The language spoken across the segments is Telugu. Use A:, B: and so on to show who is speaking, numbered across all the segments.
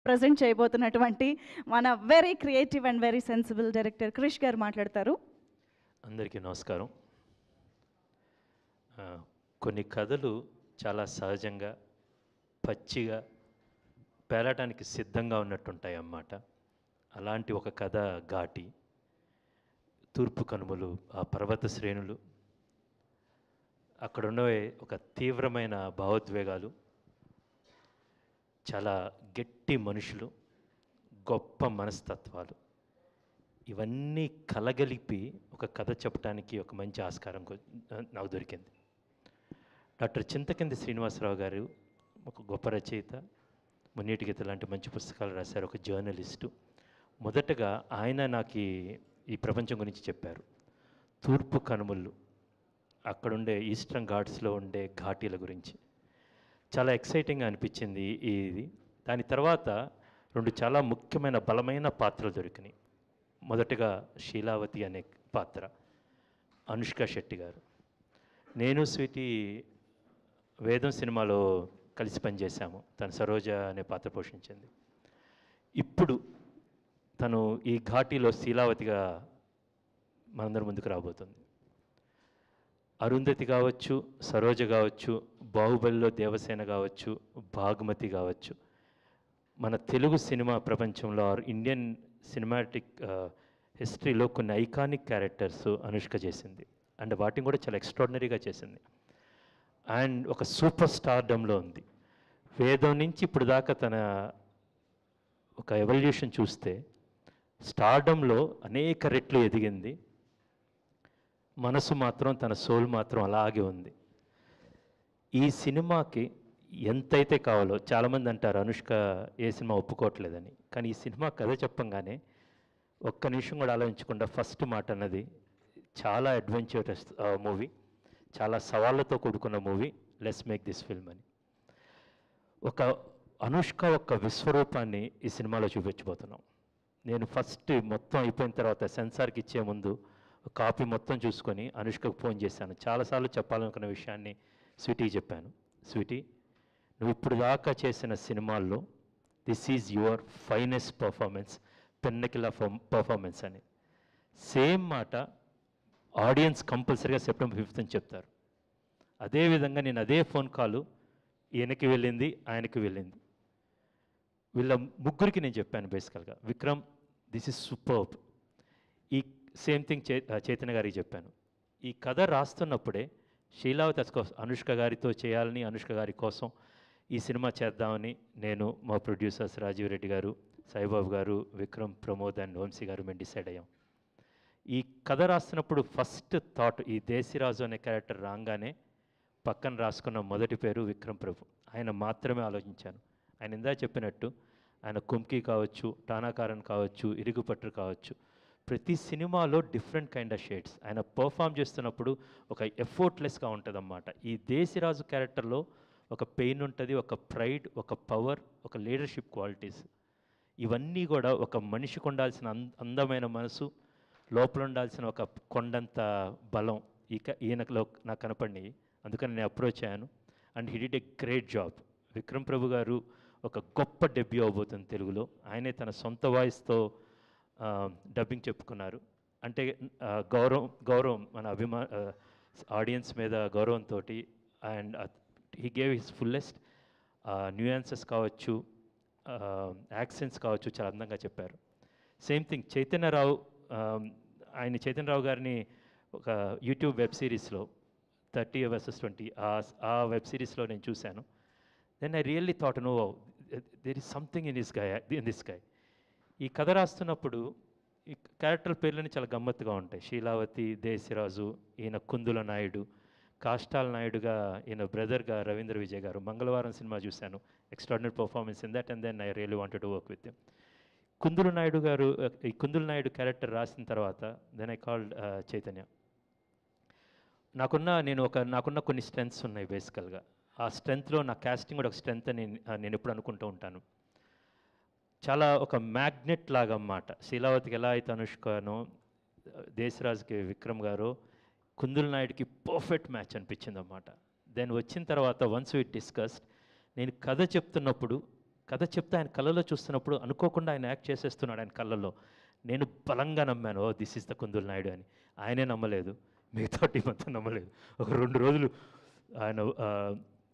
A: ప్రజెంట్ చేయబోతున్నటువంటి మన very creative and very sensible director Krish గారు మాట్లాడతారు.
B: అందరికీ నమస్కారం. కొన్ని కథలు చాలా సహజంగా పచ్చిగా పేలటానికి సిద్ధంగా ఉన్నట్టుంటాయి అన్నమాట. అలాంటి ఒక కథ ఘాటి. తూర్పు కనుమలు, ఆ పర్వత శ్రేణులు, అక్కడ ఉన్నవే ఒక తీవ్రమైన భావోద్వేగాలు, చాలా గట్టి మనుషులు, గొప్ప మనస్తత్వాలు, ఇవన్నీ కలగలిపి ఒక కథ చెప్పడానికి ఒక మంచి ఆస్కారం నాకు దొరికింది. డాక్టర్ చింతకింది శ్రీనివాసరావు గారు ఒక గొప్ప రచయిత, మున్నీటి గీత లాంటి మంచి పుస్తకాలు రాశారు, ఒక జర్నలిస్టు. మొదటగా ఆయన నాకు ఈ ప్రపంచం గురించి చెప్పారు. తూర్పు కనుమలు, అక్కడుండే ఈస్టర్న్ ఘాట్స్లో ఉండే ఘాటీల గురించి చాలా ఎక్సైటింగ్గా అనిపించింది ఇది. దాని తర్వాత రెండు చాలా ముఖ్యమైన బలమైన పాత్రలు దొరికినాయి. మొదటగా శీలావతి అనే పాత్ర, అనుష్క శెట్టి గారు. నేను స్వీటీ వేదం సినిమాలో కలిసి పనిచేశాము. తను సరోజ అనే పాత్ర పోషించింది. ఇప్పుడు తను ఈ ఘాటీలో శీలావతిగా మనందరి ముందుకు రాబోతుంది. అరుంధతి కావచ్చు, సరోజ కావచ్చు, బాహుబలిలో దేవసేన కావచ్చు, భాగ్మతి కావచ్చు, మన తెలుగు సినిమా ప్రపంచంలో ఇండియన్ సినిమాటిక్ హిస్టరీలో కొన్ని ఐకానిక్ క్యారెక్టర్స్ అనుష్క చేసింది. అండ్ వాటిని కూడా చాలా ఎక్స్ట్రాడినరీగా చేసింది. అండ్ ఒక సూపర్ స్టార్డమ్లో ఉంది. వేదం నుంచి ఇప్పుడు దాకా తన ఒక ఎవల్యూషన్ చూస్తే స్టార్డమ్లో అనేక రెట్లు ఎదిగింది. మనసు మాత్రం, తన సోల్ మాత్రం అలాగే ఉంది. ఈ సినిమాకి ఎంతైతే కావాలో, చాలామంది అంటారు అనుష్క ఏ సినిమా ఒప్పుకోవట్లేదని, కానీ ఈ సినిమా కథ చెప్పంగానే ఒక్క నిమిషం కూడా ఆలోచించకుండా ఫస్ట్ మాట అన్నది, చాలా అడ్వెంచరస్ మూవీ, చాలా సవాళ్ళతో కూడుకున్న movie, let's make this film అని. ఒక అనుష్క ఒక విశ్వరూపాన్ని ఈ సినిమాలో చూపించబోతున్నాం. నేను ఫస్ట్ మొత్తం అయిపోయిన తర్వాత సెన్సార్కి ఇచ్చే ముందు కాపీ మొత్తం చూసుకొని అనుష్కకు ఫోన్ చేశాను. చాలాసార్లు చెప్పాలనుకున్న విషయాన్ని స్వీటీకి చెప్పాను. స్వీటీ, నువ్వు ఇప్పుడు దాకా చేసిన సినిమాల్లో this is your finest performance, pinnacle performance అని. సేమ్ మాట ఆడియన్స్ కంపల్సరీగా సెప్టెంబర్ 5th అని చెప్తారు. అదేవిధంగా నేను అదే ఫోన్ కాలు ఈయనకి వెళ్ళింది, ఆయనకి వెళ్ళింది. వీళ్ళ ముగ్గురికి నేను చెప్పాను బేసికల్గా, విక్రమ్ దిస్ ఇస్ సూపర్బ్. ఈ సేమ్ థింగ్ చైతన్య గారికి చెప్పాను. ఈ కథ రాస్తున్నప్పుడే శీలావతి అనుష్క గారితో చేయాలని, అనుష్క గారి కోసం ఈ సినిమా చేద్దామని నేను, మా ప్రొడ్యూసర్స్ రాజీవ్ రెడ్డి గారు, సాయిబాబు గారు, విక్రమ్, ప్రమోద్ అండ్ వంశీ గారు మేము డిసైడ్ అయ్యాం. ఈ కథ రాస్తున్నప్పుడు ఫస్ట్ థాట్, ఈ దేశీరాజు అనే క్యారెక్టర్ రాగానే పక్కన రాసుకున్న మొదటి పేరు విక్రమ్ ప్రభు. ఆయన మాత్రమే ఆలోచించాను. ఆయన ఇందా చెప్పినట్టు ఆయన కుంకి కావచ్చు, టానాకారన్ కావచ్చు, ఇరుగుపట్టు కావచ్చు, ప్రతి సినిమాలో డిఫరెంట్ కైండ్ ఆఫ్ షేడ్స్ ఆయన పర్ఫామ్ చేస్తున్నప్పుడు ఒక ఎఫర్ట్లెస్గా ఉంటుందన్నమాట. ఈ దేశీరాజు క్యారెక్టర్లో ఒక పెయిన్ ఉంటుంది, ఒక ప్రైడ్, ఒక పవర్, ఒక లీడర్షిప్ క్వాలిటీస్, ఇవన్నీ కూడా ఒక మనిషికి ఉండాల్సిన అందమైన మనసు, లోపల ఉండాల్సిన ఒక కొండంత బలం ఈయనలో నాకు కనపడినాయి. అందుకని నేను అప్రోచ్ అయ్యాను. And he did a great job. Vikram Prabhu గారు ఒక గొప్ప డెబ్యూ అవబోతుంది తెలుగులో. ఆయనే తన సొంత వాయిస్తో డబ్బింగ్ చెప్పుకున్నారు. అంటే గౌరవం మన ఆడియన్స్ మీద గౌరవంతో, and he gave his fullest. Nuances కావచ్చు, యాక్సెంట్స్ కావచ్చు, చాలా అందంగా చెప్పారు. సేమ్ థింగ్ చైతన్యరావు, చైతన్యరావు గారిని ఒక యూట్యూబ్ వెబ్ సిరీస్లో 30 vs 20 ఆ వెబ్ సిరీస్లో నేను చూశాను. Then I really thought, no, there is something in this guy. ఈ కథ రాస్తున్నప్పుడు ఈ క్యారెక్టర్ పేర్లని చాలా గమ్మత్తుగా ఉంటాయి. శీలావతి, దేశీరాజు, ఈయన కుందుల నాయుడు, కాష్టాల నాయుడుగా ఈయన బ్రదర్గా రవీంద్ర విజయ్ గారు. మంగళవారం సినిమా చూశాను, extraordinary performance in that, and then I really wanted to work with him. Kundula Naidu గారు, ఈ కుందుల నాయుడు క్యారెక్టర్ రాసిన తర్వాత దెన్ ఐ కాల్డ్ చైతన్య. నాకున్న కొన్ని స్ట్రెంగ్త్స్ ఉన్నాయి బేసికల్గా. ఆ స్ట్రెంగ్త్లో నా కాస్టింగ్ కూడా ఒక స్ట్రెంగ్త్ అని నేను ఎప్పుడు అనుకుంటూ ఉంటాను. చాలా ఒక మ్యాగ్నెట్ లాగా అన్నమాట. శీలావతికి ఎలా అయితే అనుష్కనో, దేశరాజుకి విక్రమ్ గారు, కుందుల నాయుడికి పర్ఫెక్ట్ మ్యాచ్ అనిపించింది అన్నమాట. దెన్ వచ్చిన తర్వాత వన్స్ వి డిస్కస్డ్, నేను కథ చెప్తున్నప్పుడు కథ చెప్తే ఆయన కళ్ళలో చూస్తున్నప్పుడు అనుకోకుండా ఆయన యాక్ట్ చేసేస్తున్నాడు ఆయన కళ్ళల్లో. నేను బలంగా నమ్మాను, oh this is the Kundul Naidu అని. ఆయనే నమ్మలేదు, మిగతా టీం అంతా నమ్మలేదు. ఒక 2 రోజులు ఆయన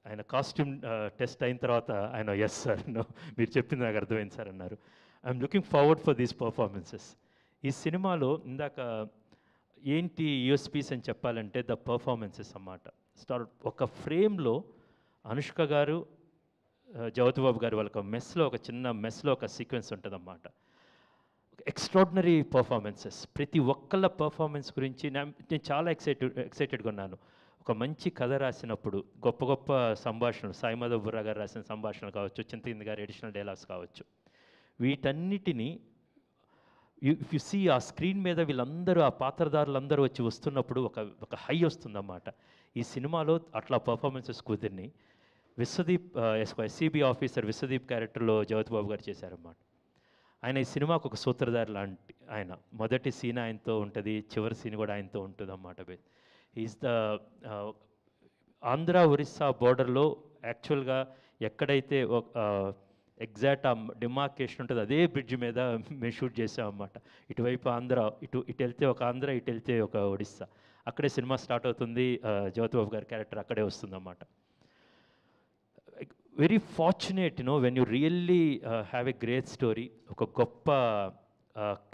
B: ఆయన కాస్ట్యూమ్ టెస్ట్ అయిన తర్వాత ఆయన ఎస్ సార్, నో మీరు చెప్పింది నాకు అర్థమైంది సార్ అన్నారు. I'm looking forward for these performances. ఈ సినిమాలో ఇందాక ఏంటి యూఎస్పీస్ అని చెప్పాలంటే ద పర్ఫార్మెన్సెస్ అన్నమాట. ఒక ఫ్రేమ్లో అనుష్క గారు, జ్యోతి బాబు గారు వాళ్ళ ఒక చిన్న మెస్లో ఒక సీక్వెన్స్ ఉంటుందన్నమాట. Extraordinary performances. ప్రతి ఒక్కళ్ళ పర్ఫార్మెన్స్ గురించి నేను చాలా ఎక్సైటెడ్గా ఉన్నాను. ఒక మంచి కథ రాసినప్పుడు గొప్ప గొప్ప సంభాషణలు, సాయి మాధవ్ బుర్రా గారు రాసిన సంభాషణలు కావచ్చు, చింతకింది గారి ఎడిషనల్ డైలాగ్స్ కావచ్చు, వీటన్నిటినీ ఇఫ్ యు సీ ఆ స్క్రీన్ మీద వీళ్ళందరూ, ఆ పాత్రధారులందరూ వచ్చి వస్తున్నప్పుడు ఒక హై వస్తుందన్నమాట. ఈ సినిమాలో అట్లా performances కుదిరిని. Vishwadeep SCB officer Vishwadeep క్యారెక్టర్లో జ్యోతి బాబు గారు చేశారన్నమాట. ఆయన ఈ సినిమాకు ఒక సూత్రధారి లాంటి ఆయన. మొదటి సీన్ ఆయనతో ఉంటుంది, చివరి సీన్ కూడా ఆయనతో ఉంటుంది అన్నమాట. ఈజ్ ద ఆంధ్ర ఒరిస్సా బోర్డర్లో యాక్చువల్గా ఎక్కడైతే ఎగ్జాక్ట్ ఆ డిమార్కేషన్ ఉంటుంది అదే బ్రిడ్జ్ మీద మేము షూట్ చేసామన్నమాట. ఇటువైపు ఆంధ్ర, ఇటు వెళ్తే ఒక ఆంధ్ర, ఇటు వెళ్తే ఒక ఒడిస్సా. అక్కడే సినిమా స్టార్ట్ అవుతుంది. జ్యోతిబాబు గారి క్యారెక్టర్ అక్కడే వస్తుందన్నమాట. Very fortunate when you really have a great story. ఒక గొప్ప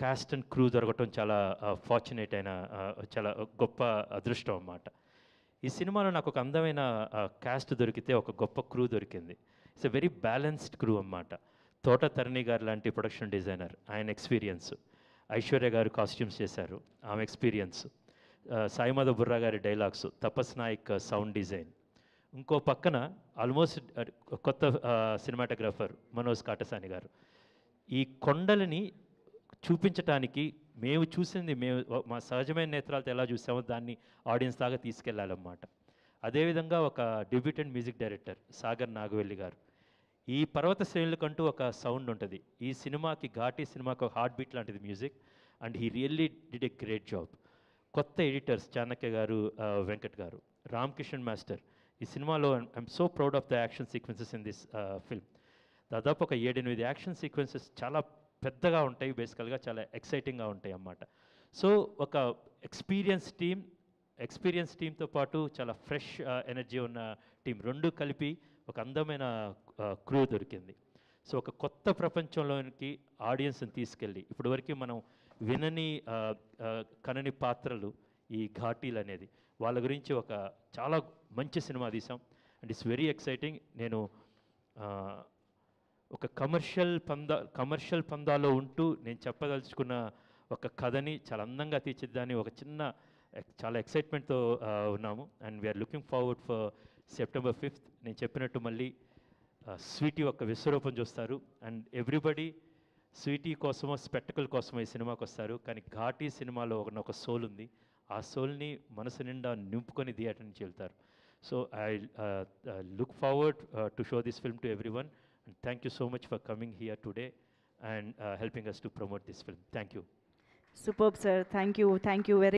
B: క్యాస్ట్ అండ్ క్రూ దొరకటం చాలా ఫార్చునేట్ అయిన చాలా గొప్ప అదృష్టం అన్నమాట. ఈ సినిమాలో నాకు ఒక అందమైన క్యాస్ట్ దొరికితే ఒక గొప్ప క్రూ దొరికింది. It's a very balanced crew అన్నమాట. తోట తరణి గారు లాంటి ప్రొడక్షన్ డిజైనర్, ఆయన ఎక్స్పీరియన్స్. ఐశ్వర్య గారు కాస్ట్యూమ్స్ చేశారు, ఆమె ఎక్స్పీరియన్స్. సాయి మాధవ్ బుర్రా గారి డైలాగ్స్, తపస్ నాయక్ సౌండ్ డిజైన్. ఇంకో పక్కన ఆల్మోస్ట్ కొత్త సినిమాటోగ్రాఫర్ మనోజ్ కాటసాని గారు. ఈ కొండలని చూపించటానికి మేము చూసింది, మా సహజమైన నేత్రాలతో ఎలా చూసామో దాన్ని ఆడియన్స్ దాకా తీసుకెళ్ళాలన్నమాట. అదేవిధంగా ఒక debutant music director Sagar Nagavelli గారు. ఈ పర్వత శ్రేణులకంటూ ఒక సౌండ్ ఉంటుంది. ఈ సినిమాకి, ఘాటీ సినిమాకి ఒక హార్ట్ బీట్ లాంటిది music, and he really did a great job. కొత్త ఎడిటర్స్ చాణక్య గారు, వెంకట్ గారు, రామ్ కిషన్ మాస్టర్. ఈ సినిమాలో I'm so proud of the action sequences in this film. దాదాపు ఒక 7-8 యాక్షన్ సీక్వెన్సెస్ చాలా పెద్దగా ఉంటాయి, బేసికల్గా చాలా ఎక్సైటింగ్గా ఉంటాయి అన్నమాట. సో ఒక ఎక్స్పీరియన్స్ టీంతో పాటు చాలా ఫ్రెష్ ఎనర్జీ ఉన్న టీం, రెండు కలిపి ఒక అందమైన క్రూ దొరికింది. సో ఒక కొత్త ప్రపంచంలోనికి ఆడియన్స్ని తీసుకెళ్ళి, ఇప్పటివరకు మనం వినని కనని పాత్రలు ఈ ఘాటీలు అనేది, వాళ్ళ గురించి ఒక చాలా మంచి సినిమా తీసాం. And it's very exciting. నేను ఒక కమర్షియల్ పందాలో ఉంటూ నేను చెప్పదలుచుకున్న ఒక కథని చాలా అందంగా తీర్చిద్దాన్ని ఒక చాలా ఎక్సైట్మెంట్తో ఉన్నాము. And we are looking forward for September 5th. నేను చెప్పినట్టు మళ్ళీ స్వీటీ ఒక విశ్వరూపం చూస్తారు. అండ్ ఎవ్రీబడి స్వీటీ కోసమో స్పెక్టకల్ కోసమో ఈ సినిమాకి వస్తారు, కానీ ఘాటీ సినిమాలో ఒక సోల్ ఉంది. ఆ సోల్ని మనసు నిండా నింపుకొని థియేటర్ నుంచి వెళ్తారు. So I look forward to show this film to everyone. And thank you so much for coming here today and helping us to promote this film. Thank you.
A: Superb, sir. Thank you. Thank you very